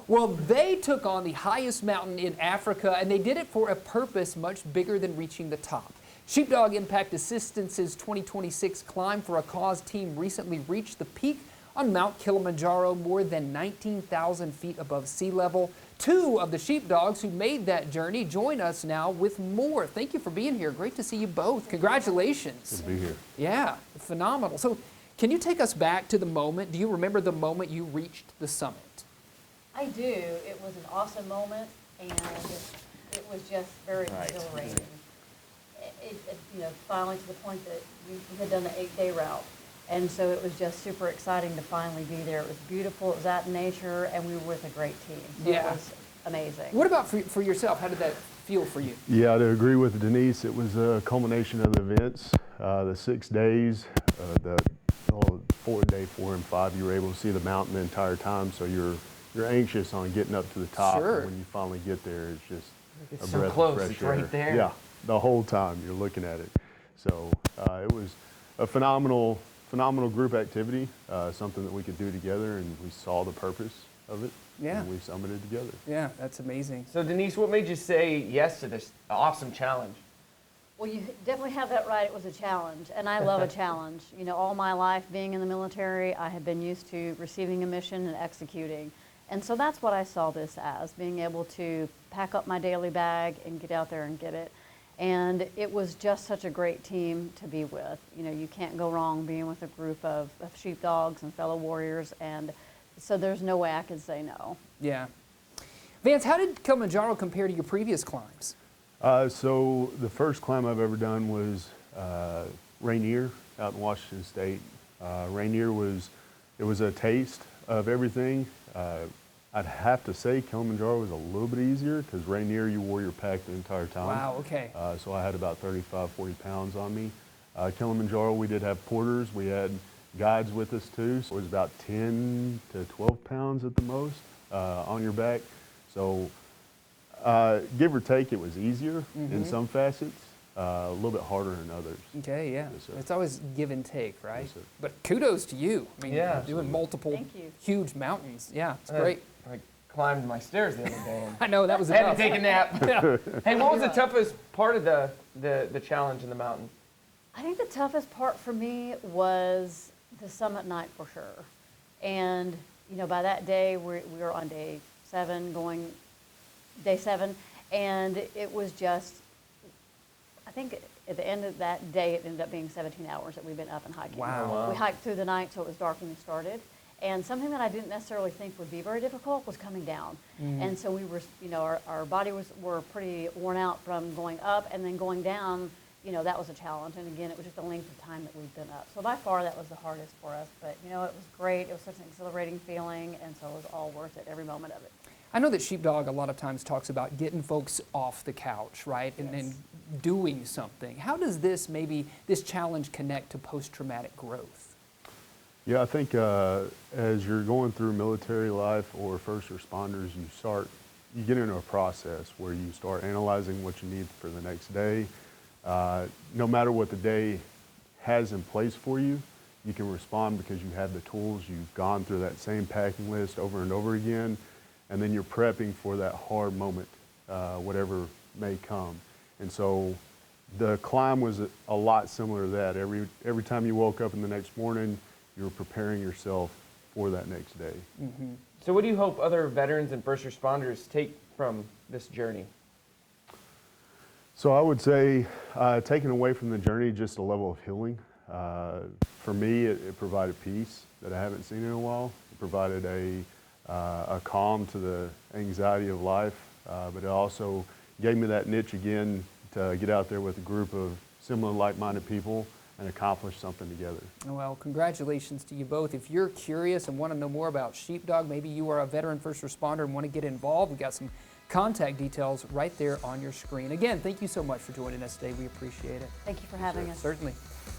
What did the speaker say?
Well, they took on the highest mountain in Africa, and they did it for a purpose much bigger than reaching the top. Sheepdog Impact Assistance's 2026 Climb for a Cause team recently reached the peak on Mount Kilimanjaro, more than 19,000 feet above sea level. Two of the sheepdogs who made that journey join us now with more. Thank you for being here. Great to see you both. Congratulations. Good to be here. Yeah, phenomenal. So can you take us back to the moment? Do you remember the moment you reached the summit? I do. It was an awesome moment, and it was just very exhilarating. Finally to the point that we had done the 8-day route. And so it was just super exciting to finally be there. It was beautiful, it was out in nature, and we were with a great team. So It was amazing. What about for yourself? How did that feel for you? Yeah, to agree with Denise, it was a culmination of the events. The 6 days, the 4th day, 4 and 5, you were able to see the mountain the entire time, so you're anxious on getting up to the top. Sure. And when you finally get there, it's just It's a so breath close, of fresh it's air. right there. Yeah, the whole time you're looking at it. So it was a phenomenal group activity, something that we could do together, and we saw the purpose of it. Yeah. And we summited together. Yeah, that's amazing. So Denise, what made you say yes to this awesome challenge? Well, you definitely have that right. It was a challenge, and I love a challenge. You know, all my life being in the military, I have been used to receiving a mission and executing. And so that's what I saw this as, being able to pack up my daily bag and get out there and get it. And it was just such a great team to be with. You know, you can't go wrong being with a group of sheepdogs and fellow warriors, and so there's no way I could say no. Yeah. Vance, how did Kilimanjaro compare to your previous climbs? So the first climb I've ever done was Rainier out in Washington State. Rainier was a taste of everything. I'd have to say Kilimanjaro was a little bit easier because Rainier you wore your pack the entire time. Wow, okay. So I had about 35, 40 pounds on me. Kilimanjaro, we did have porters. We had guides with us too. So it was about 10 to 12 pounds at the most on your back. So give or take, it was easier in some facets, a little bit harder in others. Okay, yeah. Yes, sir. It's always give and take, right? Yes, sir. But kudos to you. I mean, Yeah. doing multiple Thank you. huge mountains. Yeah, it's great. I climbed my stairs the other day and I know, that was had to enough. take a nap. Yeah. Hey, what was the toughest part of the challenge in the mountain? I think the toughest part for me was the summit night for sure. And, you know, by that day, we were on day 7, and it was just, I think at the end of that day, it ended up being 17 hours that we've been up and hiking. Wow. We hiked through the night, so it was dark when we started. And something that I didn't necessarily think would be very difficult was coming down. And so we were, you know, our body were pretty worn out from going up, and then going down, you know, that was a challenge. And again, it was just the length of time that we've been up. So by far, that was the hardest for us. But, you know, it was great. It was such an exhilarating feeling, and so it was all worth it, every moment of it. I know that Sheepdog a lot of times talks about getting folks off the couch, right? Yes. And doing something. How does this challenge connect to post-traumatic growth? Yeah, I think as you're going through military life or first responders, you get into a process where you start analyzing what you need for the next day. No matter what the day has in place for you, you can respond because you have the tools. You've gone through that same packing list over and over again, and then you're prepping for that hard moment, whatever may come. And so the climb was a lot similar to that. Every time you woke up in the next morning, you were preparing yourself for that next day. Mm-hmm. So what do you hope other veterans and first responders take from this journey? So I would say taking away from the journey just a level of healing. For me, it provided peace that I haven't seen in a while. It provided a calm to the anxiety of life, but it also gave me that niche again to get out there with a group of similar like-minded people and accomplish something together. Well, congratulations to you both. If you're curious and want to know more about Sheepdog, maybe you are a veteran first responder and want to get involved, we've got some contact details right there on your screen. Again, thank you so much for joining us today. We appreciate it. Thank you for having us. Certainly.